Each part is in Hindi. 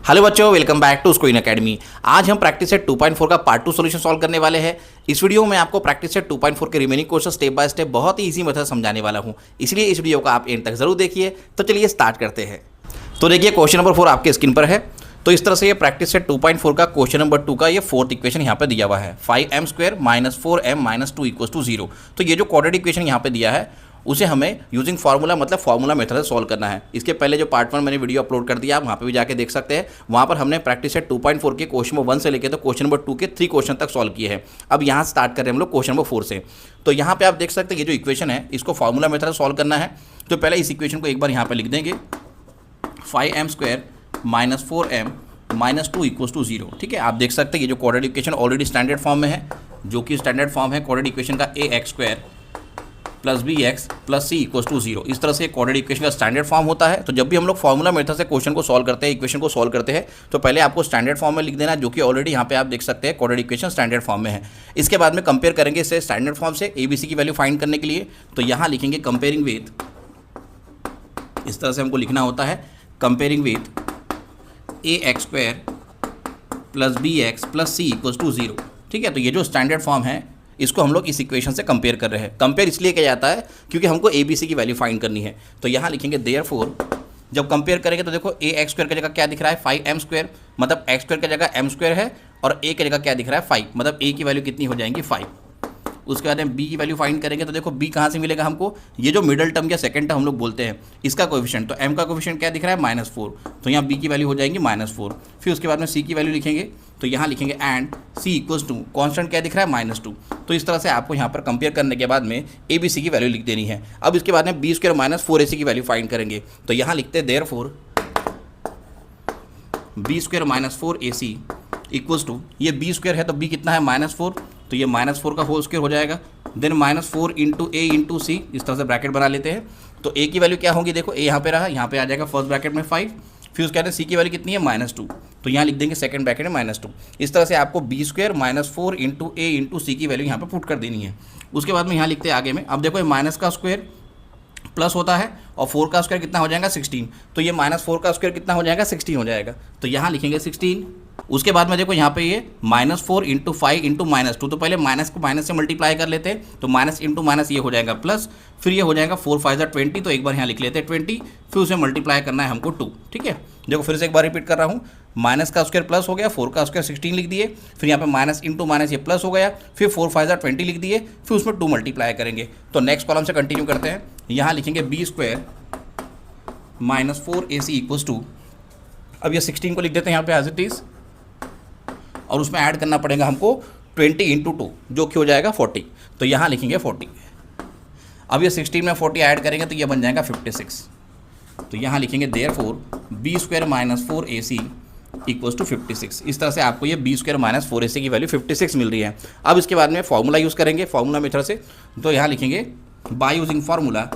हेलो बच्चों, welcome back to screen academy. आज हम प्रैक्टिस सेट 2.4 का पार्ट 2 सॉल्यूशन सॉल्व करने वाले हैं। इस वीडियो में आपको प्रैक्टिस सेट 2.4 के remaining question step by step बहुत ही इजी मेथड समझाने वाला हूं, इसलिए इस वीडियो को आप एंड तक जरूर देखिए। तो चलिए स्टार्ट करते हैं। तो देखिए क्वेश्चन नंबर 4 आपके स्क्रीन पर है। तो इस तरह से ये प्रैक्टिस सेट 2.4 का क्वेश्चन नंबर 2 का ये फोर्थ इक्वेशन यहाँ पे दिया हुआ है 5m² - 4m - 2 = 0। तो ये जो क्वाड्रेटिक इक्वेशन यहाँ पे दिया है उसे हमें यूजिंग फार्मूला मतलब फार्मूला मेथड से सॉल्व करना है। इसके पहले जो पार्ट 1 मैंने वीडियो अपलोड कर दिया, आप वहाँ पे भी जाके देख सकते हैं। वहाँ पर हमने प्रैक्टिस सेट 2.4 के क्वेश्चन नंबर 1 से लेकर तो क्वेश्चन नंबर 2 के 3 क्वेश्चन तक सॉल्व किए हैं। अब यहाँ स्टार्ट कर रहे हैं हम लोग क्वेश्चन नंबर 4 से। तो यहाँ पे आप देख सकते हैं ये जो इक्वेशन है इसको फार्मूला मेथड से सॉल्व करना है। तो पहले इस इक्वेशन को एक बार यहाँ पर लिख देंगे 5m² - 4m - 2 = 0। ठीक है, आप देख सकते हैं ये जो quadratic equation already standard form में है, जो कि स्टैंडर्ड फॉर्म है क्वाड्रेटिक इक्वेशन का ax² + bx + c = 0। इस तरह से क्वाड्रेटिक इक्वेशन का स्टैंडर्ड फॉर्म होता है। तो जब भी हम लोग फार्मूला मेथड से क्वेश्चन को सॉल्व करते हैं, इक्वेशन को सॉल्व करते हैं, तो पहले आपको स्टैंडर्ड फॉर्म में लिख देना, जो कि ऑलरेडी यहाँ पे आप देख सकते हैं क्वाड्रेटिक इक्वेशन स्टैंडर्ड फॉर्म में है। इसके बाद में कंपेयर करेंगे इसे स्टैंडर्ड फॉर्म से abc की वैल्यू फाइंड करने के लिए। तो यहाँ लिखेंगे कंपेयरिंग विथ, इस तरह से हमको लिखना होता है comparing with ax² + bx + c = 0। ठीक है, तो ये जो स्टैंडर्ड फॉर्म है इसको हम लोग इस इक्वेशन से कंपेयर कर रहे हैं। कंपेयर इसलिए किया जाता है क्योंकि हमको abc की वैल्यू फाइंड करनी है। तो यहाँ लिखेंगे देयरफॉर, जब कंपेयर करेंगे तो देखो ax² की जगह क्या दिख रहा है 5m², मतलब x² की जगह m² है, और a की जगह क्या दिख रहा है 5, मतलब a की वैल्यू कितनी हो जाएंगी 5। उसके बाद हम b की वैल्यू फाइंड करेंगे तो देखो b कहाँ से मिलेगा हमको, ये जो मिडल टर्म या सेकंड टर्म हम लोग बोलते हैं इसका कोएफिशिएंट। तो m का कोएफिशिएंट क्या दिख रहा है -4, तो यहाँ b की वैल्यू हो जाएंगी -4। फिर उसके बाद में c की वैल्यू लिखेंगे, तो यहाँ लिखेंगे एंड c = 2, कॉन्स्टेंट क्या दिख रहा है -2। तो इस तरह से आपको यहाँ पर कंपेयर करने के बाद में abc की वैल्यू लिख देनी है। अब इसके बाद में b² - 4ac की वैल्यू फाइंड करेंगे। तो यहाँ लिखते हैं देयरफॉर b² - 4ac = ये b² है तो b कितना है -4, तो ये -4 का होल स्क्वायर हो जाएगा। देन -4 × a × c, इस तरह से ब्रैकेट बना लेते हैं। तो a की वैल्यू क्या होगी, देखो a यहाँ पे रहा, यहाँ पे आ जाएगा फर्स्ट ब्रैकेट में 5। फिर उसके बाद c की वैल्यू कितनी है -2, तो यहाँ लिख देंगे सेकंड ब्रैकेट में -2। इस तरह से आपको b² - 4 × a × c की वैल्यू यहाँ पे पुट कर देनी है। उसके बाद में यहाँ लिखते हैं आगे में, अब देखो ये माइनस का स्क्वायर प्लस होता है और 4 का स्क्वायर कितना हो जाएगा 16, तो ये -4 का स्क्वायर कितना हो जाएगा 16 हो जाएगा। तो यहाँ लिखेंगे 16। उसके बाद में देखो यहाँ पे ये -4 × 5 × -2, तो पहले माइनस को माइनस से मल्टीप्लाई कर लेते हैं, तो माइनस इंटू माइनस ये हो जाएगा प्लस, फिर ये हो जाएगा 4 × 5 = 20, तो एक बार यहाँ लिख लेते हैं 20, फिर उसे मल्टीप्लाई करना है हमको 2। ठीक है, देखो फिर से एक बार रिपीट कर रहा हूँ, माइनस का स्क्वायर प्लस हो गया, 4 का स्क्वायर 16 लिख दिए, फिर यहाँ पे माइनस इंटू माइनस ये प्लस हो गया, फिर 4 × 5 = 20 लिख दिए, फिर उसमें 2 मल्टीप्लाई करेंगे। तो नेक्स्ट कॉलम से कंटिन्यू करते हैं, यहाँ लिखेंगे b² - 4ac = 2। अब ये 16 को लिख देते हैं यहाँ पे एज इट इज़, और उसमें ऐड करना पड़ेगा हमको 20 × 2, जो कि हो जाएगा 40। तो यहाँ लिखेंगे 40। अब ये 16 में 40 ऐड करेंगे तो ये बन जाएगा 56। तो यहाँ लिखेंगे देयरफॉर b² - 4ac = 56। इस तरह से आपको ये b² - 4ac की वैल्यू 56 मिल रही है। अब इसके बाद में फॉर्मूला यूज़ करेंगे, फार्मूला मेथड से। तो यहाँ लिखेंगे by using formula,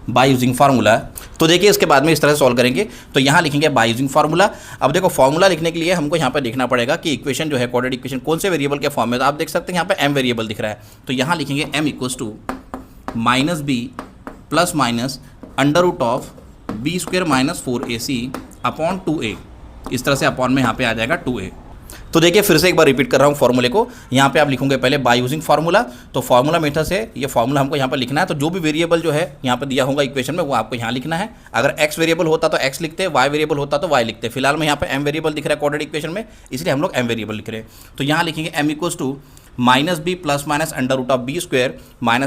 by using formula. तो देखिए इसके बाद में इस तरह से सॉल्व करेंगे। तो यहाँ लिखेंगे बाय यूजिंग फार्मूला। अब देखो फार्मूला लिखने के लिए हमको यहाँ पर देखना पड़ेगा कि इक्वेशन जो है क्वाड्रेटिक इक्वेशन कौन से वेरिएबल के फॉर्म में। तो आप देख सकते हैं यहाँ पे m वेरिएबल दिख रहा है, तो यहाँ लिखेंगे m = -b ± √b² - 4ac / 2a। इस तरह से अपॉन में यहाँ पे आ जाएगा 2a। तो देखिए फिर से एक बार रिपीट कर रहा हूँ फॉर्मूले को। यहाँ पे आप लिखोगे पहले बाय यूजिंग फार्मूला, तो फार्मूला मेथड से ये फार्मूला हमको यहाँ पर लिखना है। तो जो भी वेरिएबल जो है यहाँ पे दिया होगा इक्वेशन में वो आपको यहाँ लिखना है। अगर x वेरिएबल होता तो x लिखते, y वेरिएबल होता तो y लिखते। फिलहाल में यहाँ पे m वेरिएबल दिख रहा है क्वाड्रेटिक इक्वेशन में, इसलिए हम लोग m वेरिएबल लिख रहे हैं। तो यहाँ लिखेंगे m = -b ± √b²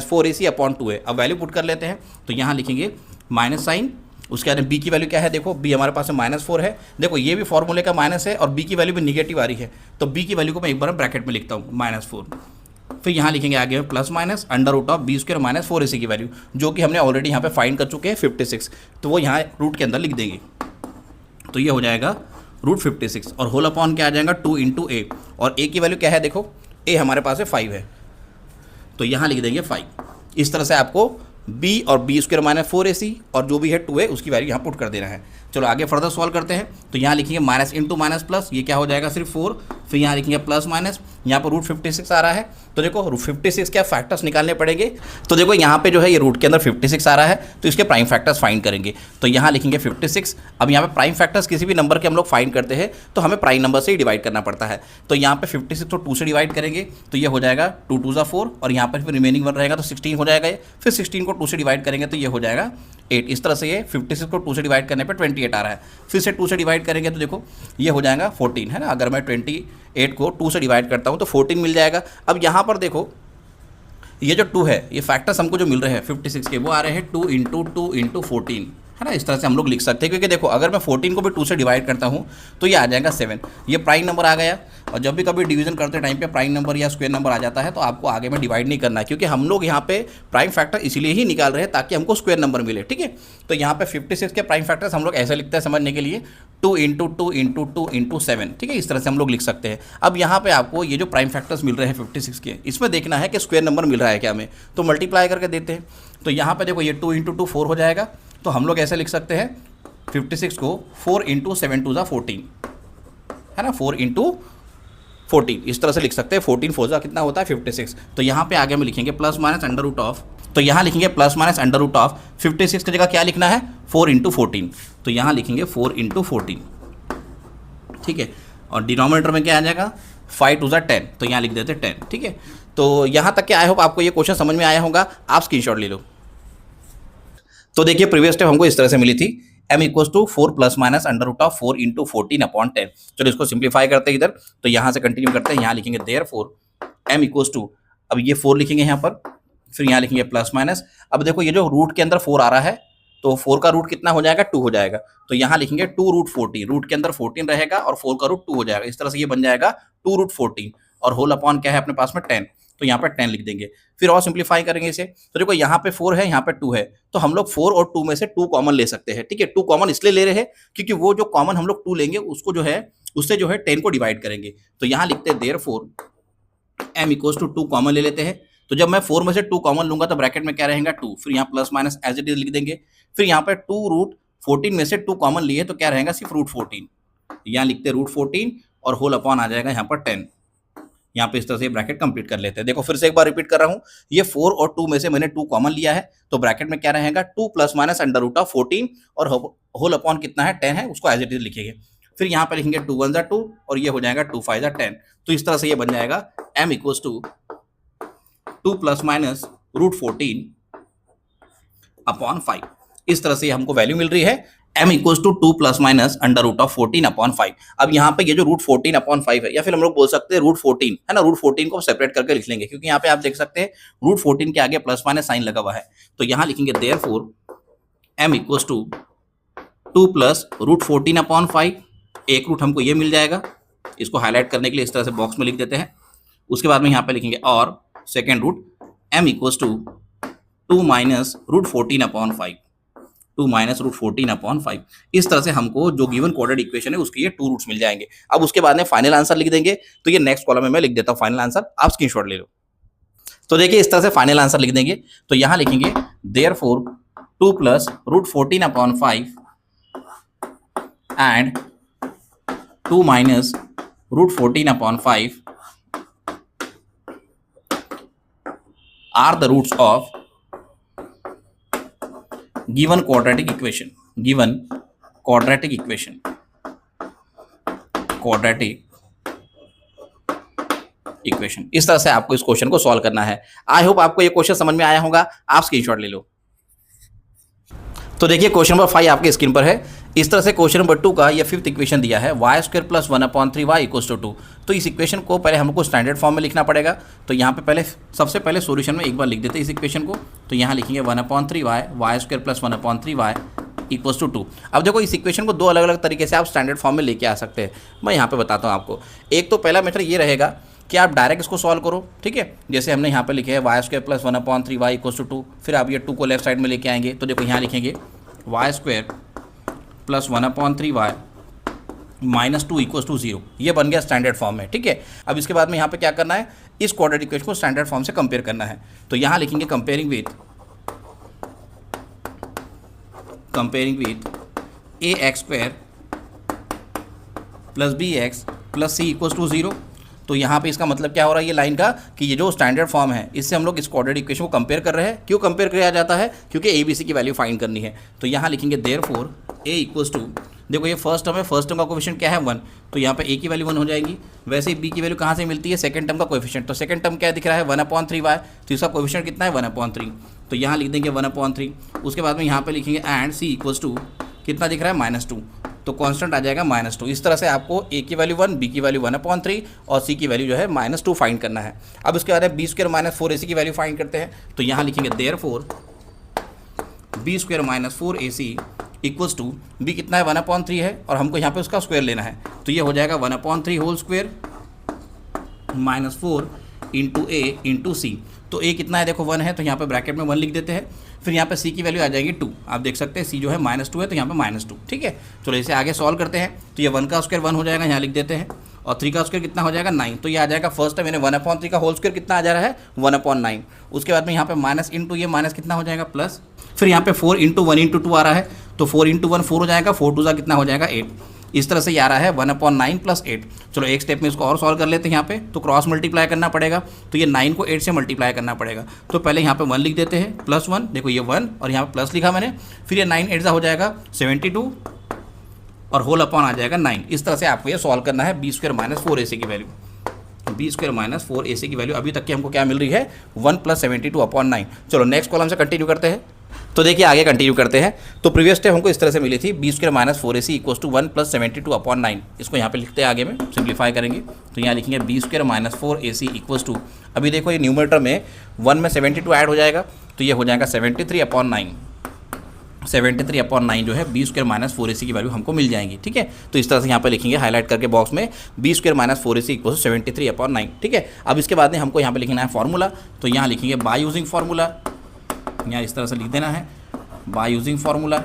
- 4ac / 2a। अब वैल्यू पुट कर लेते हैं, तो यहाँ लिखेंगे माइनस साइन, उसके बाद b की वैल्यू क्या है, देखो b हमारे पास -4 है। देखो ये भी फॉर्मूले का माइनस है और b की वैल्यू भी निगेटिव आ रही है, तो b की वैल्यू को मैं एक बार ब्रैकेट में लिखता हूँ -4। फिर यहाँ लिखेंगे आगे प्लस माइनस √b² - 4ac की वैल्यू, जो कि हमने ऑलरेडी यहाँ पे फाइंड कर चुके हैं 56, तो वो यहाँ रूट के अंदर लिख देंगे। तो ये हो जाएगा √56 और होल अपॉन क्या आ जाएगा 2 × a, और a की वैल्यू क्या है, देखो a हमारे पास है 5 है, तो यहाँ लिख देंगे 5। इस तरह से आपको b और b² - 4ac और जो भी है 2a उसकी वैल्यू यहाँ पुट कर देना है। चलो आगे फर्दर सॉल्व करते हैं। तो यहाँ लिखेंगे माइनस इंटू माइनस प्लस, ये क्या हो जाएगा सिर्फ 4, फिर यहाँ लिखेंगे प्लस माइनस, यहाँ पर रूट 56 आ रहा है। तो देखो रूट 56 क्या फैक्टर्स निकालने पड़ेंगे। तो देखो यहाँ पे जो है ये रूट के अंदर 56 आ रहा है, तो इसके प्राइम फैक्टर्स फाइंड करेंगे। तो यहाँ लिखेंगे 56। अब यहाँ पे प्राइम फैक्टर्स किसी भी नंबर के हम लोग फाइंड करते हैं तो हमें प्राइम नंबर से ही डिवाइड करना पड़ता है। तो यहाँ पे 56 को 2 से डिवाइड करेंगे तो ये हो जाएगा 2 2 ज़ा 4, और यहाँ पर फिर रिमेनिंग 1 रहेगा तो 16 हो जाएगा ये। फिर 16 को 2 से डिवाइड करेंगे तो ये हो जाएगा 8। इस तरह से ये 56 को 2 से डिवाइड करने पे 28 आ रहा है। फिर से 2 से डिवाइड करेंगे तो देखो ये हो जाएगा 14, है ना। अगर मैं 28 को 2 से डिवाइड करता हूँ तो 14 मिल जाएगा। अब यहाँ पर देखो ये जो 2 है, ये फैक्टर्स हमको जो मिल रहे हैं 56 के, वो आ रहे हैं 2 इंटू 2 इंटू 14, है ना। इस तरह से हम लोग लिख सकते हैं, क्योंकि देखो अगर मैं 14 को भी 2 से डिवाइड करता हूँ तो ये आ जाएगा 7। ये प्राइम नंबर आ गया। और जब भी कभी डिवीजन करते टाइम पे प्राइम नंबर या स्क्वायर नंबर आ जाता है तो आपको आगे में डिवाइड नहीं करना है, क्योंकि हम लोग यहाँ पे प्राइम फैक्टर इसीलिए ही निकाल रहे हैं ताकि हमको स्क्वायर नंबर मिले, ठीक है। तो यहाँ पे 56 के प्राइम फैक्टर्स हम लोग ऐसे लिखते हैं समझने के लिए 2 इंटू 2 इंटू 2 इंटू 7, ठीक है। इस तरह से हम लोग लिख सकते हैं। अब यहाँ पे आपको ये जो प्राइम फैक्टर्स मिल रहे हैं 56 के, इसमें देखना है कि स्क्वायर नंबर मिल रहा है क्या हमें, तो मल्टीप्लाई करके देते हैं। तो यहाँ पे देखो ये 2 इंटू 2 4 हो जाएगा। तो हम लोग ऐसे लिख सकते हैं 56 को 4 इंटू 7 2 ज़ा 14, है ना, 4 इंटू 14 इस तरह से लिख सकते हैं। 14 4 ज़ा कितना होता है 56। तो यहाँ पे आगे में लिखेंगे plus minus under root of, तो यहाँ लिखेंगे plus minus under root of 56 की जगह क्या लिखना है 4 इंटू 14, तो यहाँ लिखेंगे 4 इंटू 14, ठीक है। और डिनोमिनेटर में क्या आ जाएगा 5 2 ज़ा 10, तो यहाँ लिख देते 10, ठीक है। तो यहाँ तक के आई होप आपको ये क्वेश्चन समझ में आया होगा। आप स्क्रीनशॉट ले लो। तो देखिए प्रीवियस स्टेप हमको इस तरह से मिली थी, m equals to 4 plus minus under root of 4 into 14 upon 10। चलो इसको सिंप्लीफाई करते हैं इधर, तो यहाँ से कंटिन्यू करते हैं। यहाँ लिखेंगे देयरफॉर m इक्वल्स टू, अब ये 4 लिखेंगे यहाँ पर, फिर यहाँ लिखेंगे प्लस माइनस। अब देखो ये जो रूट के अंदर 4 आ रहा है तो 4 का रूट कितना हो जाएगा 2 हो जाएगा। तो यहाँ लिखेंगे 2 रूट 14, रूट के अंदर 14 रहेगा और 4 का रूट 2 हो जाएगा। इस तरह से ये बन जाएगा 2 रूट 14, और होल अपॉन क्या है अपने पास में 10, तो यहाँ पर 10 लिख देंगे। फिर और सिंप्लीफाई करेंगे इसे, तो देखो यहाँ पे 4 है, यहाँ पे 2 है, तो हम लोग 4 और 2 में से 2 कॉमन ले सकते हैं, ठीक है। 2 कॉमन इसलिए ले रहे हैं क्योंकि वो जो कॉमन हम लोग 2 लेंगे उसको जो है उससे जो है 10 को डिवाइड करेंगे। तो यहाँ लिखते हैं therefore m equals to 2 common ले लेते हैं। तो जब मैं 4 में से 2 कॉमन लूंगा तो ब्रैकेट में क्या रहेगा 2, फिर यहाँ plus minus as it is लिख देंगे। फिर यहाँ पे 2 रूट 14 में से 2 कॉमन लिए तो क्या रहेगा सिर्फ रूट 14, यहाँ लिखते हैं रूट 14 और होल अपॉन आ जाएगा यहाँ पर 10। यहाँ पे इस तरह से ब्रैकेट कंप्लीट कर लेते हैं। देखो फिर से एक बार रिपीट कर रहा हूँ, ये 4 और 2 में से मैंने 2 कॉमन लिया है, तो ब्रैकेट में क्या रहेगा 2 plus minus under root of 14 और होल अपॉन कितना है 10 है, उसको एज इट इज लिखेंगे। फिर यहाँ पे लिखेंगे 2 1 ज़ा 2 और ये हो जाएगा 2 5 ज़ा 10। तो इस तरह से ये बन जाएगा m equals to 2 plus minus root 14 upon 5। इस तरह से हमको वैल्यू मिल रही है m equals to 2 plus minus under root of 14 upon 5। अब यहाँ पे ये जो रूट 14 अपॉन 5 है, या फिर हम लोग बोल सकते हैं रूट 14, है ना, रूट 14 को सेपरेट करके लिख लेंगे, क्योंकि यहाँ पे आप देख सकते हैं रूट 14 के आगे प्लस माइनस साइन लगा हुआ है। तो यहाँ लिखेंगे therefore m equals to 2 plus root 14 upon 5, एक रूट हमको ये मिल जाएगा, इसको हाईलाइट करने के लिए इस तरह से बॉक्स में लिख देते हैं। उसके बाद में यहाँ पे लिखेंगे और second root m equals to 2 minus root 14 upon 5, 2 minus root 14 upon 5। इस तरह से हमको जो गिवन क्वाड्रेटिक इक्वेशन है उसके ये 2 रूट्स मिल जाएंगे। अब उसके बाद में फाइनल आंसर लिख देंगे, तो ये नेक्स्ट कॉलम में मैं लिख देता हूँ फाइनल आंसर, आप स्क्रीनशॉट ले लो। तो देखिए इस तरह से फाइनल आंसर लिख देंगे। तो यहाँ लिखेंगे therefore 2 plus root 14 upon 5 and 2 minus root 14 upon 5 are the roots of given quadratic equation, given quadratic equation, quadratic equation. इस तरह से आपको इस क्वेश्चन को सॉल्व करना है। आई होप आपको ये क्वेश्चन समझ में आया होगा। आप स्क्रीनशॉट ले लो। तो देखिए क्वेश्चन नंबर 5 आपके स्क्रीन पर है। इस तरह से क्वेश्चन नंबर 2 का ये 5th इक्वेशन दिया है y square plus 1 upon 3 y equals to 2। तो इस इक्वेशन को पहले हमको स्टैंडर्ड फॉर्म में लिखना पड़ेगा। तो यहाँ पे पहले सबसे पहले सॉल्यूशन में एक बार लिख देते हैं इस इक्वेशन को। तो यहाँ लिखेंगे 1 upon 3 y square plus 1 upon 3 y equals to 2। अब देखो इस इक्वेशन को 2 अलग अलग तरीके से आप स्टैंडर्ड फॉर्म में लेके आ सकते हैं। मैं यहाँ पे बताता हूँ आपको। एक तो पहला मेथड ये रहेगा कि आप डायरेक्ट इसको सॉल्व करो, ठीक है। जैसे हमने यहाँ पे लिखे है y square plus 1 upon 3 y equals to 2। फिर आप ये 2 को लेफ्ट साइड में लेके आएंगे, तो देखो यहाँ लिखेंगे y square plus 1 upon 3 y minus 2 equals to 0। ये बन गया स्टैंडर्ड फॉर्म में, ठीक है। अब इसके बाद में यहाँ पे क्या करना है, इस क्वाड्रेटिक इक्वेशन को स्टैंडर्ड फॉर्म से कंपेयर करना है। तो यहाँ लिखेंगे comparing with ax square plus bx plus c equals to 0। तो यहाँ पे इसका मतलब क्या हो रहा है ये लाइन का, कि ये जो स्टैंडर्ड फॉर्म है इससे हम लोग इस कोऑर्डिनेट इक्वेशन को कंपेयर कर रहे हैं। क्यों कंपेयर किया जाता है? क्योंकि ए बी सी की वैल्यू फाइंड करनी है। तो यहाँ लिखेंगे देयरफॉर ए इक्वल्स टू, देखो ये फर्स्ट टर्म है, फर्स्ट टर्म का कोएफिशिएंट क्या है 1, तो यहाँ पे ए की वैल्यू 1 हो जाएगी। वैसे ही बी की वैल्यू कहाँ से मिलती है? सेकंड टर्म का कोएफिशिएंट। तो सेकंड टर्म क्या दिख रहा है 1/3y, तो इसका कोएफिशिएंट कितना है 1/3, तो यहाँ लिख देंगे 1/3। उसके बाद में यहाँ पे लिखेंगे एंड सी इक्वल्स टू कितना दिख रहा है -2, तो कांस्टेंट आ जाएगा -2। इस तरह से आपको ए की वैल्यू 1, बी की वैल्यू 1/3 और सी की वैल्यू जो है -2 फाइंड करना है। अब उसके बाद बी स्क्वायर -4ac की वैल्यू फाइंड करते हैं। तो यहाँ लिखेंगे therefore b square -4ac equals to, b कितना है 1/3 है और हमको यहाँ पे उसका स्क्वायर लेना है, तो ये हो जाएगा 1/3 होल स्क्वायर -4 इंटू ए इंटू सी। तो ए कितना है देखो 1 है, तो यहाँ पे ब्रैकेट में 1 लिख देते हैं। फिर यहाँ पे सी की वैल्यू आ जाएगी 2, आप देख सकते हैं सी जो है -2 है, तो यहाँ पे -2, ठीक है। चलो इसे आगे सॉल्व करते हैं। तो ये 1 का स्क्वायर 1 हो जाएगा, यहाँ लिख देते हैं, और 3 का स्क्वायर कितना हो जाएगा 9, तो ये आ जाएगा फर्स्ट टाइम मैंने 1/3 का होल स्क्वायर कितना आ जा रहा है 1/9। उसके बाद में यहाँ पे माइनस इंटू ये माइनस कितना हो जाएगा प्लस, फिर यहाँ पे 4 इंटू 1 इंटू 2 आ रहा है, तो 4 इंटू 1 4 हो जाएगा, 4 2 कितना हो जाएगा 8। इस तरह से ये आ रहा है 1/9 प्लस 8। चलो एक स्टेप में इसको और सॉल्व कर लेते हैं। यहाँ पे तो क्रॉस मल्टीप्लाई करना पड़ेगा, तो ये 9 को 8 से मल्टीप्लाई करना पड़ेगा। तो पहले यहाँ पे 1 लिख देते हैं +1, देखो ये 1 और यहाँ पे प्लस लिखा मैंने, फिर ये 9 8 हो जाएगा 72 और होल अपॉन आ जाएगा 9। इस तरह से आपको ये सॉल्व करना है बी स्क्वायर -4ac की वैल्यू। बी स्क्वायर -4ac की वैल्यू अभी तक की हमको क्या मिल रही है 1 + 72/9। चलो नेक्स्ट कॉलम से कंटिन्यू करते हैं। तो देखिए आगे कंटिन्यू करते हैं। तो प्रीवियस स्टेप हमको इस तरह से मिली थी, B square -4ac equals to 1 + 72/9। इसको यहाँ पे लिखते हैं, आगे में सिंप्लीफाई करेंगे तो यहाँ लिखेंगे B square -4ac equals to, अभी देखो ये न्यूमरेटर में 1 में 72 ऐड हो जाएगा, तो ये हो जाएगा 73/9। 73/9 जो है बी स्क्वायर -4ac की वैल्यू हमको मिल जाएंगी, ठीक है। तो इस तरह से यहाँ पे लिखेंगे हाईलाइट करके बॉक्स में B square -4ac equals to 73/9, ठीक है। अब इसके बाद में हमको यहाँ पे लिखना है फॉर्मूला, तो यहाँ लिखेंगे बाय यूजिंग फार्मूला, यहाँ इस तरह से लिख देना है बाय यूजिंग फार्मूला।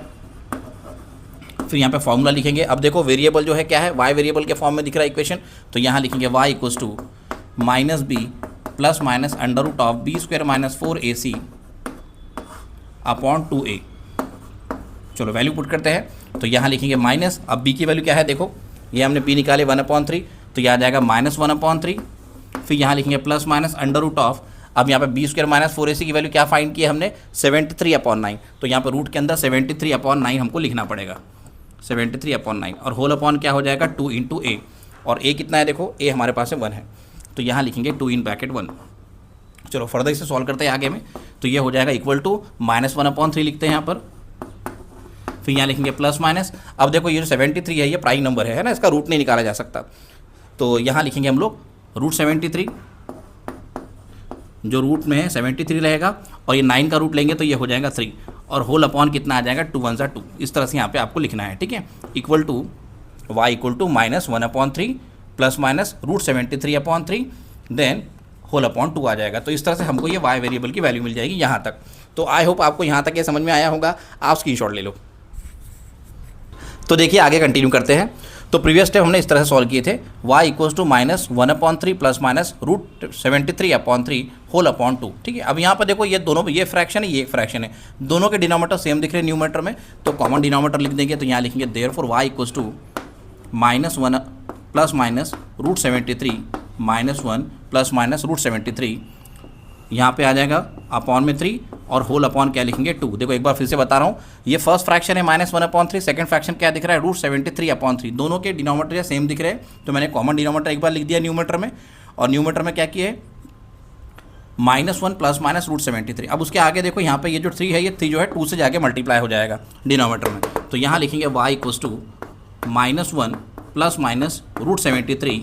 फिर यहाँ पे फार्मूला लिखेंगे। अब देखो वेरिएबल जो है क्या है, वाई वेरिएबल के फॉर्म में दिख रहा है इक्वेशन, तो यहाँ लिखेंगे y equals to -b plus minus √ b square -4ac upon 2a। चलो वैल्यू पुट करते हैं, तो यहाँ लिखेंगे माइनस, अब b की वैल्यू क्या है देखो, ये हमने b निकाले 1/3, तो यह आ जाएगा -1/3। फिर यहाँ लिखेंगे प्लस माइनस √ अब यहाँ पे बी स्क्वायर -4ac की वैल्यू क्या फाइंड की है हमने 73/9, तो यहाँ पे रूट के अंदर 73/9 हमको लिखना पड़ेगा, 73/9 और होल अपॉन क्या हो जाएगा 2 इंटू ए, और ए कितना है देखो, ए हमारे पास है 1 है, तो यहाँ लिखेंगे 2 इन ब्रैकेट 1। चलो फर्दर इसे सॉल्व करते हैं आगे में, तो ये हो जाएगा इक्वल टू -1/3 लिखते हैं यहाँ पर, फिर यहाँ लिखेंगे प्लस माइनस। अब देखो ये जो 73 है ये प्राइम नंबर है ना, इसका रूट नहीं निकाला जा सकता, तो यहाँ लिखेंगे हम लोग √73, जो रूट में है 73 रहेगा, और ये 9 का रूट लेंगे तो ये हो जाएगा 3, और होल अपॉन कितना आ जाएगा 2 1 2। इस तरह से यहाँ पे आपको लिखना है, ठीक है। Equal to y equal to -1/3 plus minus √73/3 then whole upon 2 आ जाएगा। तो इस तरह से हमको ये y वेरिएबल की वैल्यू मिल जाएगी यहाँ तक। तो आई होप आपको यहाँ तक ये समझ में आया होगा, आप स्क्रीनशॉट ले लो। तो देखिए आगे कंटिन्यू करते हैं। तो प्रीवियस स्टेप हमने इस तरह से सॉल्व किए थे, y equals to -1/3 plus minus √73/3 whole upon 2, ठीक है। अब यहाँ पर देखो ये दोनों, ये फ्रैक्शन है, ये एक फ्रैक्शन है, दोनों के डिनोमिनेटर सेम दिख रहे हैं न्यूमरेटर में, तो कॉमन डिनोमिनेटर लिख देंगे। तो यहाँ लिखेंगे therefore y equals to -1 plus minus √73 -1 plus minus √73, यहाँ पे आ जाएगा अपॉन में 3 और होल अपॉन क्या लिखेंगे 2। देखो एक बार फिर से बता रहा हूँ, ये फर्स्ट फ्रैक्शन है -1/3, सेकंड फ्रैक्शन क्या दिख रहा है √73/3, दोनों के डिनोमिनेटर सेम दिख रहे हैं, तो मैंने कॉमन डिनोमिनेटर एक बार लिख दिया न्यूमरेटर में, और न्यूमरेटर में क्या किया है -1 प्लस माइनस √73। अब उसके आगे देखो यहाँ पे ये जो 3 है, ये 3 जो है 2 से जाके मल्टीप्लाई हो जाएगा डिनोमिनेटर में, तो यहाँ लिखेंगे y equals to -1 plus minus √73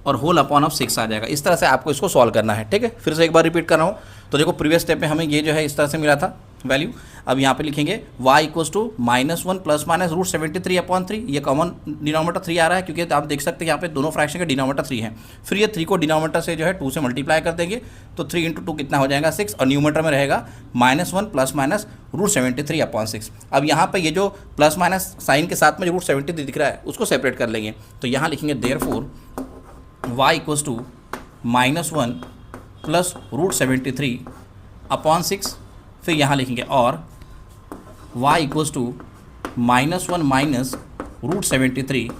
और होल अपॉन ऑफ 6 आ जाएगा। इस तरह से आपको इसको सॉल्व करना है, ठीक है। फिर से एक बार रिपीट कर रहा हूँ, तो देखो प्रीवियस स्टेप में हमें ये जो है इस तरह से मिला था वैल्यू। अब यहाँ पे लिखेंगे y equals to -1 plus minus √73/3, ये कॉमन डिनोमिनेटर 3 आ रहा है, क्योंकि आप देख सकते हैं यहाँ पे दोनों फ्रैक्शन के डिनोमिनेटर 3 है। फिर ये 3 को डिनोमिनेटर से जो है 2 से मल्टीप्लाई कर देंगे, तो 3 इंटू 2 कितना हो जाएगा 6, और न्यूमरेटर में रहेगा -1 प्लस माइनस √73/6। अब यहाँ पे ये जो प्लस माइनस साइन के साथ में जो √73 दिख रहा है उसको सेपरेट कर लेंगे, तो यहाँ लिखेंगे therefore y equals to -1 plus √73/6, फिर यहाँ लिखेंगे और y equals to -1 minus √73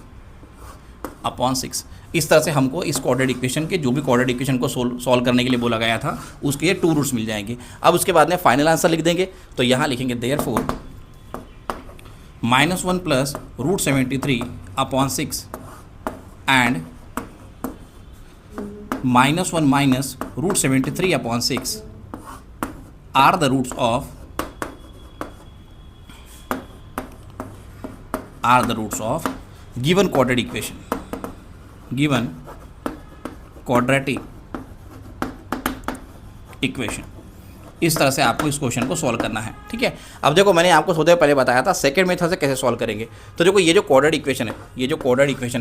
upon 6। इस तरह से हमको इस कोऑर्डिनेट इक्वेशन के जो भी कोऑर्डिनेट इक्वेशन को सॉल्व करने के लिए बोला गया था उसके ये 2 रूट्स मिल जाएंगे। अब उसके बाद में फाइनल आंसर लिख देंगे। तो यहाँ लिखेंगे therefore -1 plus √73 upon 6 and -1 minus √73 upon 6 are the roots of given quadratic equation. इस तरह से आपको इस क्वेश्चन को सॉल्व करना है, ठीक है। अब देखो मैंने आपको थोड़ी देर पहले बताया था सेकंड मेथड से कैसे सॉल्व करेंगे। तो देखो ये जो क्वाड्रेटिक इक्वेशन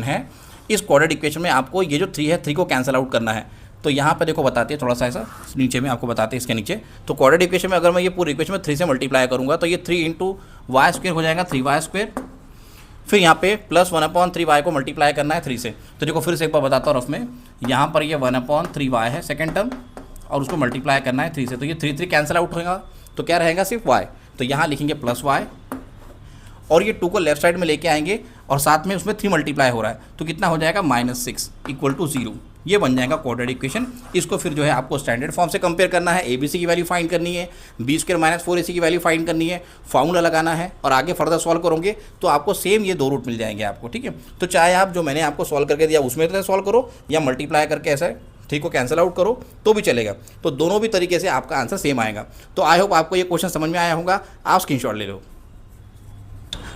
है, इस क्वाड्रेटिक इक्वेशन में आपको ये जो 3 है 3 को कैंसिल आउट करना है। तो यहाँ पे देखो बताते हैं थोड़ा सा ऐसा नीचे में आपको बताते हैं इसके नीचे। तो क्वाड्रेटिक इक्वेशन में अगर मैं ये पूरी इक्वेशन में 3 से मल्टीप्लाई करूँगा तो ये 3 इंटू वाई स्क्वायर हो जाएगा 3y स्क्वायर। फिर यहाँ पे +1/3y को मल्टीप्लाई करना है 3 से। तो देखो फिर से एक बार बताता हूँ रफ में, यहाँ पर ये 1/3y है सेकेंड टर्म और उसको मल्टीप्लाई करना है 3 से। तो ये 3 कैंसिल आउट होगा तो क्या रहेगा सिर्फ y। तो यहाँ लिखेंगे +y और ये 2 को लेफ्ट साइड में लेके आएंगे और साथ में उसमें 3 मल्टीप्लाई हो रहा है तो कितना हो जाएगा -6 = 0। ये बन जाएगा क्वाड्रेटिक इक्वेशन। इसको फिर जो है आपको स्टैंडर्ड फॉर्म से कंपेयर करना है, ABC की वैल्यू फाइंड करनी है, b² - 4ac की वैल्यू फाइंड करनी है, फार्मूला लगाना है और आगे फर्दर सॉल्व करोगे तो आपको सेम ये 2 रूट मिल जाएंगे आपको, ठीक है। तो चाहे आप जो मैंने आपको सॉल्व करके दिया उसमें तो सॉल्व करो या मल्टीप्लाई करके ऐसा 3 को कैंसिल आउट करो तो भी चलेगा। तो दोनों भी तरीके से आपका आंसर सेम आएगा। तो आई होप आपको ये क्वेश्चन समझ में आया होगा। आप स्क्रीनशॉट ले लो।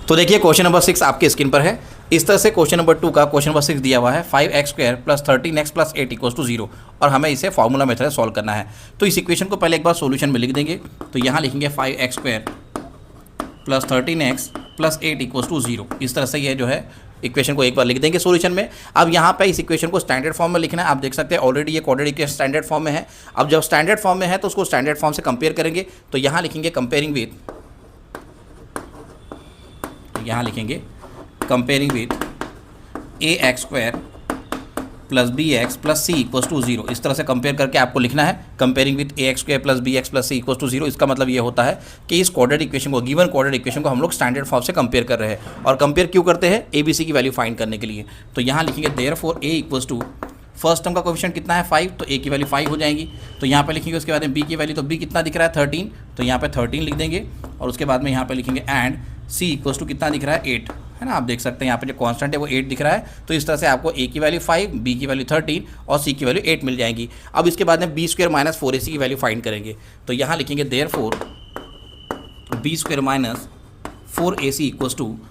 तो देखिए क्वेश्चन नंबर 6 आपके स्क्रीन पर है। इस तरह से क्वेश्चन नंबर 2 का क्वेश्चन नंबर 6 दिया हुआ है 5x² + 13x + 8 = 0 और हमें इसे फार्मूला मेथड से सॉल्व करना है। तो इस इक्वेशन को पहले एक बार सॉल्यूशन में लिख देंगे। तो यहाँ लिखेंगे 5x² + 13x + 8 = 0। इस तरह से ये जो है इक्वेशन को एक बार लिख देंगे सॉल्यूशन में। अब यहाँ पे इस इक्वेशन को स्टैंडर्ड फॉर्म में लिखना है। आप देख सकते हैं ऑलरेडी ये क्वाड्रेटिक इक्वेशन स्टैंडर्ड फॉर्म में है। अब जब स्टैंडर्ड फॉर्म में है तो उसको स्टैंडर्ड फॉर्म से कंपेयर करेंगे। तो यहाँ लिखेंगे comparing with ax² + bx + c = 0। इस तरह से कंपेयर करके आपको लिखना है comparing with ax² + bx + c = 0। इसका मतलब ये होता है कि इस क्वाड्रेटिक इक्वेशन को गिवन क्वाड्रेटिक इक्वेशन को हम लोग स्टैंडर्ड फॉर्म से कंपेयर कर रहे हैं। और कंपेयर क्यों करते हैं? ABC की वैल्यू फाइंड करने के लिए। तो यहाँ लिखेंगे देयरफॉर a = फर्स्ट टर्म का कोएफिशिएंट कितना है 5 तो a की वैल्यू 5 हो जाएगी। तो यहाँ पे लिखेंगे उसके बाद में b की वैल्यू, तो b कितना दिख रहा है 13 तो यहाँ पे 13 लिख देंगे। और उसके बाद में यहाँ पे लिखेंगे एंड c = कितना दिख रहा है 8 है ना। आप देख सकते हैं यहाँ पे जो कांस्टेंट है वो 8 दिख रहा है। तो इस तरह से आपको a की वैल्यू 5, b की वैल्यू 13 और c की वैल्यू 8 मिल जाएगी। अब इसके बाद में b² - 4ac की वैल्यू फाइंड करेंगे। तो यहाँ लिखेंगे देयरफॉर b² - 4ac =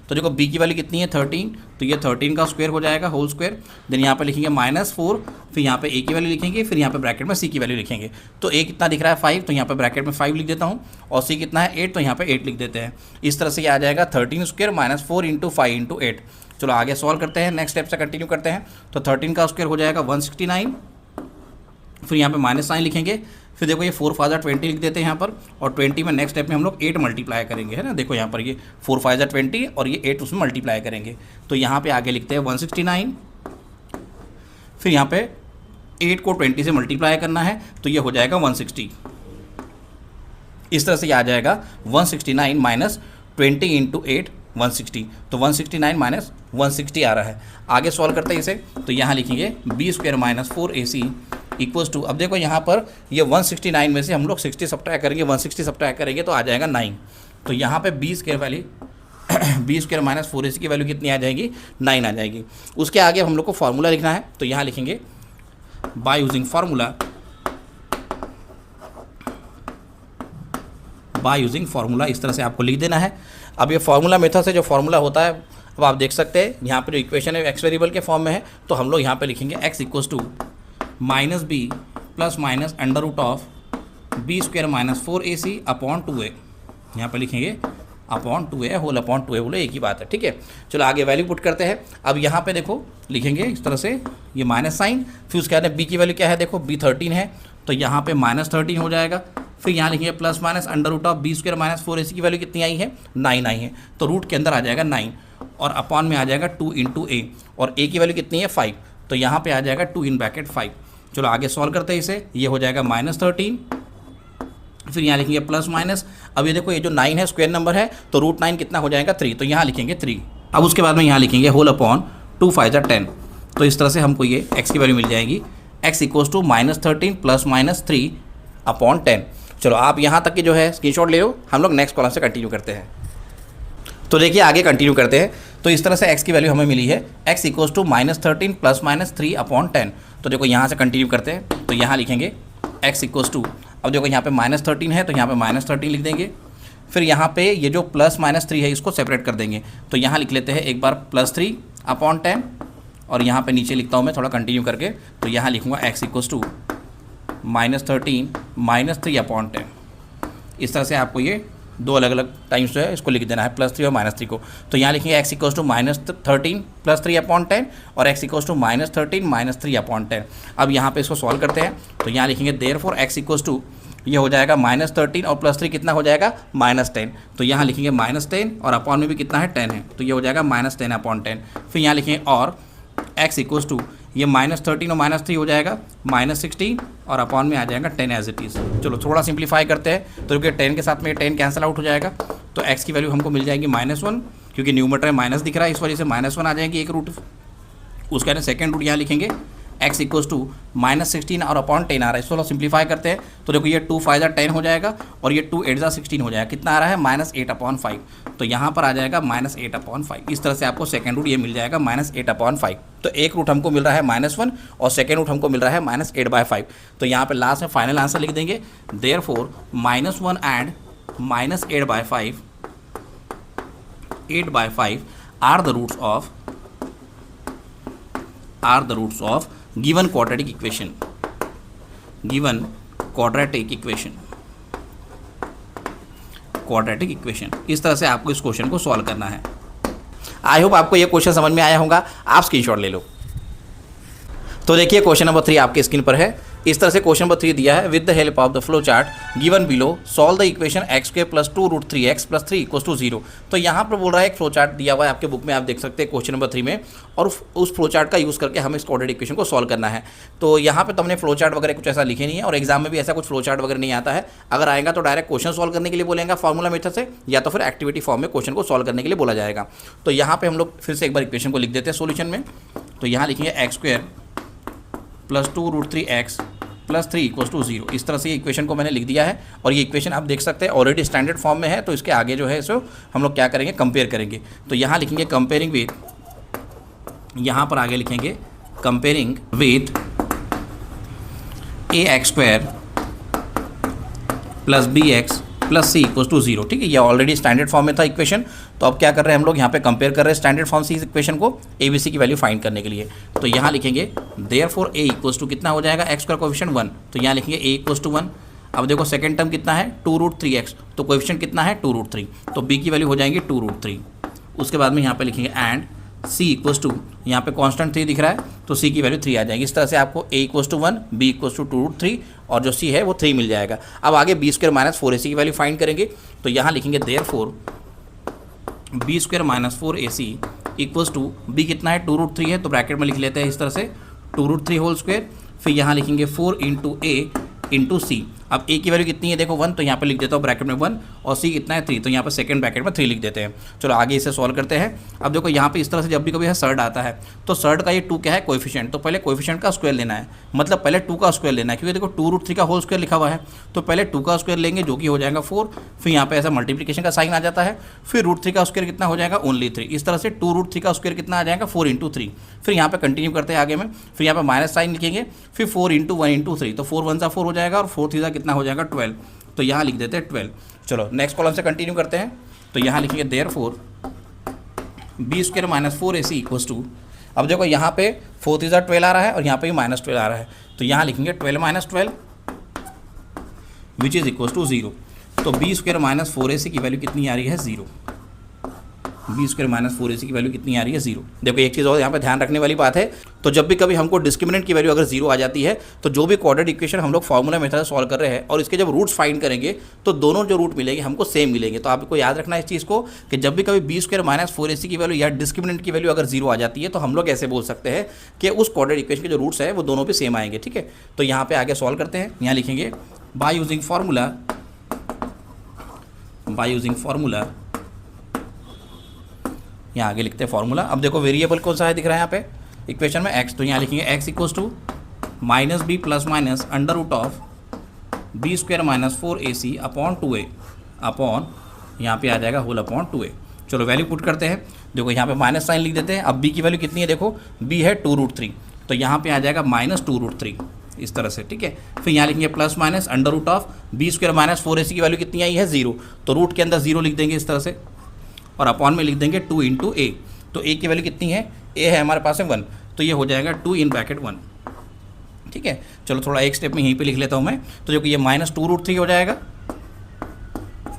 तो देखो b की वैल्यू कितनी है 13 तो ये 13 का स्क्वायर हो जाएगा होल स्क्वायर। देन यहाँ पे लिखेंगे -4 फिर यहाँ पे a की वैल्यू लिखेंगे फिर यहाँ पे ब्रैकेट में c की वैल्यू लिखेंगे। तो a कितना दिख रहा है 5 तो यहाँ पे ब्रैकेट में 5 लिख देता हूँ और c कितना है 8 तो यहाँ पे 8 लिख देते हैं। इस तरह से ये आ जाएगा 13² - 4 × 5 × 8। चलो आगे सॉल्व करते हैं, नेक्स्ट स्टेप से कंटिन्यू करते हैं। तो 13 का स्क्वायर हो जाएगा 169 फिर यहाँ पे -9 लिखेंगे। फिर देखो ये 4 × 5 = 20 लिख देते हैं यहाँ पर और 20 में नेक्स्ट स्टेप में हम लोग 8 मल्टीप्लाई करेंगे है ना। देखो यहाँ पर ये 4 × 5 = 20 और ये 8 उसमें मल्टीप्लाई करेंगे। तो यहाँ पे आगे लिखते हैं 169 फिर यहाँ पे 8 को 20 से मल्टीप्लाई करना है तो ये हो जाएगा 160। इस तरह से ये आ जाएगा 169 - 20 × 8 160। तो 169 - 160 आ रहा है। आगे सॉल्व करते हैं इसे। तो यहाँ लिखेंगे b² - 4ac = अब देखो यहाँ पर ये 169 में से हम लोग 60 सब्ट्रैक्ट करेंगे, 160 सब्ट्रैक्ट करेंगे तो आ जाएगा 9। तो यहाँ पे b² वैल्यू b² - 4ac की वैल्यू कितनी आ जाएगी 9 आ जाएगी। उसके आगे हम लोग को फार्मूला लिखना है। तो यहाँ लिखेंगे बाय यूजिंग फार्मूला इस तरह से आपको लिख देना है। अब ये फार्मूला मेथड से जो फार्मूला होता है अब आप देख सकते हैं यहाँ पे जो इक्वेशन है एक्स वेरिएबल के फॉर्म में है। तो हम लोग यहाँ पे लिखेंगे x = -b + -√b² - 4ac / 2a। यहाँ पे लिखेंगे upon 2a whole upon 2a बोले एक ही बात है, ठीक है। चलो आगे वैल्यू पुट करते हैं। अब यहाँ पे देखो लिखेंगे इस तरह से ये माइनस साइन फिर उसके बाद b की वैल्यू क्या है देखो b 13 है तो यहाँ पे -13 हो जाएगा। फिर यहाँ लिखेंगे +- √b² - 4ac की वैल्यू कितनी आई है 9 आई है। तो रूट के अंदर आ जाएगा 9 और अपॉन में आ जाएगा 2 × a और a की वैल्यू कितनी है 5 तो यहाँ पे आ जाएगा 2 इन ब्रैकेट 5। चलो आगे सॉल्व करते हैं इसे। ये हो जाएगा -13 फिर यहाँ लिखेंगे +-। अब ये देखो ये जो 9 है स्क्वायर नंबर है तो √9 कितना हो जाएगा 3 तो यहाँ लिखेंगे 3। अब उसके बाद में यहाँ लिखेंगे होल अपॉन 2 × 5 = 10। तो इस तरह से हमको ये x की वैल्यू मिल जाएगी, x इक्वल्स टू -13 प्लस -3/10। चलो आप यहाँ तक की जो है स्क्रीनशॉट ले लो, हम लोग नेक्स्ट कॉलम से कंटिन्यू करते हैं। तो देखिए आगे कंटिन्यू करते हैं। तो इस तरह से x की वैल्यू हमें मिली है, x इक्वल्स टू -13 प्लस -3/10। तो देखो यहाँ से कंटिन्यू करते हैं, तो यहाँ लिखेंगे x इक्वल्स टू, अब देखो यहाँ पे -13 है तो यहाँ पे -13 लिख देंगे, फिर यहाँ पे ये जो +-3 है इसको सेपरेट कर देंगे। तो यहाँ लिख लेते हैं एक बार +3/10 और यहाँ पे नीचे लिखता हूँ मैं थोड़ा कंटिन्यू करके, तो यहाँ लिखूँगा x इक्वल्स टू -13 -3/10। इस तरह से आपको ये दो अलग अलग टाइम्स जो है इसको लिख देना है, +3 और -3 को। तो यहाँ लिखेंगे x इक्वल्स टू -13 + 3/10 और x इक्वल्स टू -13 - 3/10। अब यहाँ पे इसको सॉल्व करते हैं, तो यहाँ लिखेंगे देयरफॉर x इक्वल्स टू, ये हो जाएगा -13 और +3 कितना हो जाएगा -10। तो यहाँ लिखेंगे -10 और अपॉन में भी कितना है 10 है, तो ये हो जाएगा -10/10। फिर यहाँ लिखेंगे और x इक्वल्स टू, ये -13 और -3 हो जाएगा -16 और अपॉन में आ जाएगा 10 एज इट इज़। चलो थोड़ा सिंप्लीफाई करते हैं, तो क्योंकि 10 के साथ में 10 कैंसिल आउट हो जाएगा, तो x की वैल्यू हमको मिल जाएगी -1, क्योंकि न्यूमरेटर में माइनस दिख रहा है इस वजह से -1 आ जाएगी एक रूट। उसका सेकेंड रूट यहाँ लिखेंगे x इक्वल्स टू -16 और अपॉन 10 आ रहा है। इसको सिंप्लीफाई करते हैं, तो देखो ये 2 5 10 हो जाएगा और ये 2 8 16 हो जाएगा, कितना आ रहा है -8/5। तो यहाँ पर आ जाएगा -8/5। इस तरह से आपको सेकेंड रूट ये मिल जाएगा -8/5। तो एक रूट हमको मिल रहा है -1 और सेकेंड रूट हमको मिल रहा है -8/5। तो यहाँ पर लास्ट में फाइनल आंसर लिख देंगे, therefore -1 and -8/5 are the roots of given quadratic equation। इस तरह से आपको इस क्वेश्चन को सॉल्व करना है। आई होप आपको ये क्वेश्चन समझ में आया होगा, आप स्क्रीनशॉट ले लो। तो देखिए क्वेश्चन नंबर 3 आपके स्क्रीन पर है। इस तरह से क्वेश्चन नंबर 3 दिया है, with the help of the flow chart given below solve the equation x² + 2√3x + 3 = 0। तो यहाँ पर बोल रहा है एक फ्लो चार्ट दिया हुआ है आपके बुक में, आप देख सकते हैं क्वेश्चन नंबर 3 में, और उस फ्लो चार्ट का यूज़ करके हमें इस क्वाड्रेटिक इक्वेशन को सॉल्व करना है। तो यहाँ पे तुमने फ्लो चार्ट वगैरह कुछ ऐसा लिखे नहीं है, और एग्जाम में भी ऐसा कुछ फ्लो चार्ट वगैरह नहीं आता है। अगर आएगा तो डायरेक्ट क्वेश्चन सॉल्व करने के लिए बोलेंगे फॉर्मूला मेथड से, या तो फिर एक्टिविटी फॉर्म में क्वेश्चन को सॉल्व करने के लिए बोला जाएगा। तो यहाँ पर हम लोग फिर से एक बार इक्वेशन को लिख देते हैं सोल्यूशन में। तो यहाँ लिखेंगे x² + 2√3x + 3 = 0। इस तरह से ये इक्वेशन को मैंने लिख दिया है, और ये इक्वेशन आप देख सकते हैं ऑलरेडी स्टैंडर्ड फॉर्म में है। तो इसके आगे जो है इसको हम लोग क्या करेंगे, कंपेयर करेंगे। तो यहाँ लिखेंगे कंपेयरिंग विथ, यहाँ पर आगे लिखेंगे comparing with ax² + bx + c = 0। ठीक है, ये ऑलरेडी स्टैंडर्ड फॉर्म में था इक्वेशन। तो अब क्या कर रहे हैं हम लोग, यहाँ पे कंपेयर कर रहे हैं स्टैंडर्ड फॉर्म से इस इक्वेशन को abc की वैल्यू फाइंड करने के लिए। तो यहाँ लिखेंगे देयरफॉर a = कितना हो जाएगा, x² कोएफिशिएंट 1। तो यहाँ लिखेंगे a = 1। अब देखो सेकेंड टर्म कितना है 2√3x, तो कोएफिशिएंट कितना है 2√3, तो b की वैल्यू हो जाएंगी 2√3। उसके बाद में यहाँ पे लिखेंगे एंड c = यहाँ पे कांस्टेंट 3 दिख रहा है, तो c की वैल्यू 3 आ जाएगी। इस तरह से आपको a = 1, b = 2√3 और जो c है वो 3 मिल जाएगा। अब आगे b² - 4ac की वैल्यू फाइंड करेंगे। तो यहाँ लिखेंगे देयरफॉर b² - 4ac = b कितना है 2√3 है, तो ब्रैकेट में लिख लेते हैं इस तरह से 2√3 होल स्क्वायर। फिर यहाँ लिखेंगे 4 × a × c। अब a की वैल्यू कितनी है देखो 1, तो यहाँ पे लिख देता हूँ ब्रैकेट में 1, और c कितना है 3, तो यहाँ पे सेकंड ब्रैकेट में 3 लिख देते हैं। चलो आगे इसे सॉल्व करते हैं। अब देखो यहाँ पे इस तरह से जब भी कभी सर्ड आता है, तो सर्ड का ये 2 क्या है कोएफिशिएंट, तो पहले कोएफिशिएंट का स्क्वायर लेना है, मतलब पहले 2 का स्क्वायर लेना है, क्योंकि देखो 2√3 का होल स्क्वायर लिखा हुआ है। तो पहले 2 का स्क्वायर लेंगे जो कि हो जाएगा 4, फिर यहाँ पे ऐसा मल्टीप्लिकेशन का साइन आ जाता है, फिर √3 का स्क्वायर कितना हो जाएगा ओनली 3। इस तरह से 2√3 का स्क्वायर कितना आ जाएगा 4 × 3। फिर यहाँ पे कंटिन्यू करते हैं आगे में, फिर यहाँ पे माइनस साइन लिखेंगे, फिर 4 × 1 × 3, तो 4 × 1 = 4 हो जाएगा, और 4 × 3 कितना हो जाएगा 12। तो यहाँ लिख देते हैं 12। चलो नेक्स्ट कॉलम से कंटिन्यू करते हैं। तो यहाँ लिखेंगे देयरफॉर b² - 4ac = अब देखो यहाँ पे 4 × 3 = 12 आ रहा है, और यहाँ पे भी -12 आ रहा है। तो यहाँ लिखेंगे 12 - 12 विच इज इक्वल टू 0। तो b² - 4ac की वैल्यू कितनी आ रही है 0। b² - 4ac की वैल्यू कितनी आ रही है 0। देखो एक चीज़ और यहाँ पे ध्यान रखने वाली बात है, तो जब भी कभी हमको डिस्क्रिमिनेंट की वैल्यू अगर 0 आ जाती है, तो जो भी क्वाड्रेटिक इक्वेशन हम लोग फार्मूला मेथड से सॉल्व कर रहे हैं और इसके जब रूट्स फाइंड करेंगे, तो दोनों जो रूट मिलेंगे हमको सेम मिलेंगे। तो आपको याद रखना है इस चीज़ को कि जब भी कभी b² - 4ac की वैल्यू या डिस्क्रिमिनेंट की वैल्यू अगर 0 आ जाती है, तो हम लोग ऐसे बोल सकते हैं कि उस क्वाड्रेटिक इक्वेशन के जो रूट्स है वो दोनों भी सेम आएंगे। ठीक है, तो यहाँ पे आगे सॉल्व करते हैं। यहाँ लिखेंगे बाय यूजिंग फार्मूला, यहाँ आगे लिखते हैं फार्मूला। अब देखो वेरिएबल कौन सा है दिख रहा है यहाँ पे, इक्वेशन में x, तो यहाँ लिखेंगे x equals to minus b plus minus under root of b square minus 4ac upon 2a upon यहाँ पे आ जाएगा होल अपॉन 2a। चलो वैल्यू पुट करते हैं। देखो यहाँ पे माइनस साइन लिख देते हैं। अब b की वैल्यू कितनी है, देखो b है 2√3, तो यहाँ पे आ जाएगा माइनस 2√3 इस तरह से, ठीक है। फिर यहाँ लिखेंगे plus minus under root of b square minus 4ac की वैल्यू कितनी आई है 0, तो रूट के अंदर 0 लिख देंगे इस तरह से और अपॉन में लिख देंगे 2 इंटू ए। तो ए की वैल्यू कितनी है, ए है हमारे पास में 1, तो ये हो जाएगा 2 इन ब्रैकेट 1, ठीक है। चलो थोड़ा एक स्टेप में यहीं पे लिख लेता हूँ मैं। तो जो कि ये माइनस 2√3 हो जाएगा,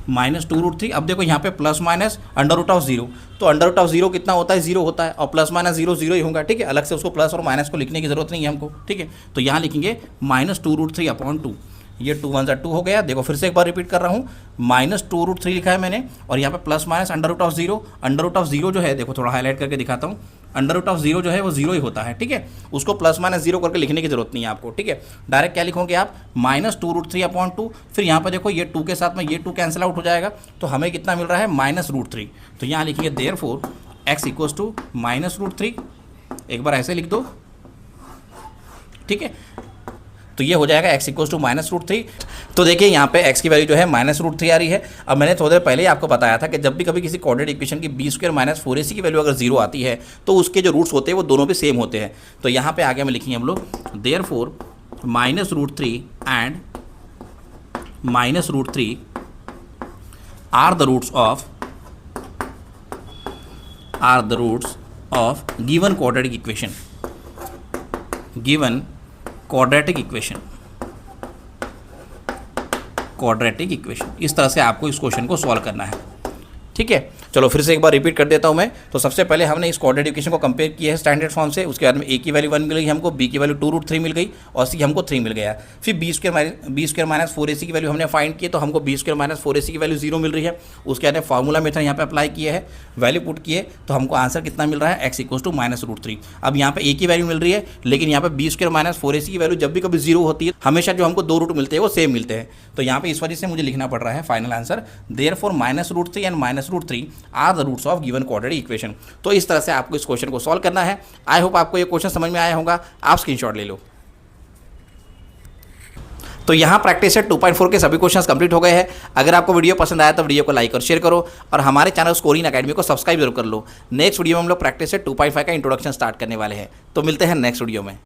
माइनस 2√3। अब देखो यहाँ पे plus minus under root of 0, तो अंडर रूट ऑफ 0 कितना होता है, 0 होता है, और प्लस माइनस 0 0 ही होगा, ठीक है। अलग से उसको प्लस और माइनस को लिखने की जरूरत नहीं है हमको, ठीक है। तो यहाँ लिखेंगे माइनस 2√3 अपॉन 2, ये 2 1 2 हो गया। देखो फिर से एक बार रिपीट कर रहा हूँ, माइनस 2√3 लिखा है मैंने और यहाँ पे plus minus under root of 0। Under root of 0 जो है, देखो थोड़ा हाईलाइट करके दिखाता हूँ, अंडर रूट ऑफ 0 जो है वो 0 ही होता है, ठीक है। उसको प्लस माइनस 0 करके लिखने की जरूरत नहीं है आपको, ठीक है। डायरेक्ट क्या लिखोगे आप, माइनस 2√3 अपॉन 2। फिर यहाँ पर देखो ये 2 के साथ में ये 2 कैंसिल आउट हो जाएगा, तो हमें कितना मिल रहा है, माइनस √3। तो यहाँ लिखेंगे therefore x equals to minus √3। एक बार ऐसे लिख दो, ठीक है। तो ये हो जाएगा x इक्वल्स टू माइनस √3। तो देखिए यहाँ पे x की वैल्यू जो है माइनस √3 आ रही है। अब मैंने थोड़ी देर पहले ही आपको बताया था कि जब भी कभी किसी कोऑर्डिनेट इक्वेशन की बी स्क्वायर माइनस 4ac की वैल्यू अगर 0 आती है तो उसके जो रूट्स होते हैं वो दोनों भी सेम होते हैं। तो यहाँ पे आगे में लिखेंगे हम लोग therefore minus √3 and minus √3 are the roots of given quadratic equation, given quadratic equation. इस तरह से आपको इस क्वेश्चन को सॉल्व करना है, ठीक है। चलो फिर से एक बार रिपीट कर देता हूं मैं। तो सबसे पहले हमने इस क्वाड्रेटिक इक्वेशन को कंपेयर किया है स्टैंडर्ड फॉर्म से। उसके बाद में a की वैल्यू 1 मिल गई हमको, b की वैल्यू 2√3 मिल गई और c हमको 3 मिल गया। फिर b स्क्वायर माइनस 4ac की वैल्यू हमने फाइंड की, तो हमको b स्क्वायर माइनस 4ac की वैल्यू 0 मिल रही है। उसके बाद में फार्मूला मेथड यहाँ पे अप्लाई किए है, वैल्यू पुट किए, तो हमको आंसर कितना मिल रहा है, x इक्वल्स टू माइनस √3। अब यहाँ पे a की वैल्यू मिल रही है, लेकिन यहाँ पे b स्क्वायर माइनस 4ac की वैल्यू जब भी कभी 0 होती है, हमेशा जो हमको 2 रूट मिलते हैं वो सेम मिलते हैं। तो यहाँ पे इस वजह से मुझे लिखना पड़ रहा है final answer therefore minus √3 and minus √3 are the roots of given quadratic equation. तो इस तरह से आपको इस क्वेश्चन को सॉल्व करना है। आई होप आपको ये क्वेश्चन समझ में आया होगा। आप स्क्रीनशॉट ले लो। तो यहाँ प्रैक्टिस सेट 2.4 के सभी क्वेश्चंस कंप्लीट हो गए हैं। अगर आपको वीडियो पसंद आया तो वीडियो को लाइक और शेयर करो और हमारे चैनल स्कोरिंग एकेडमी को सब्सक्राइब जरूर कर लो। नेक्स्ट वीडियो में हम लोग प्रैक्टिस सेट 2.5 का इंट्रोडक्शन स्टार्ट करने वाले हैं। तो मिलते हैं नेक्स्ट वीडियो में।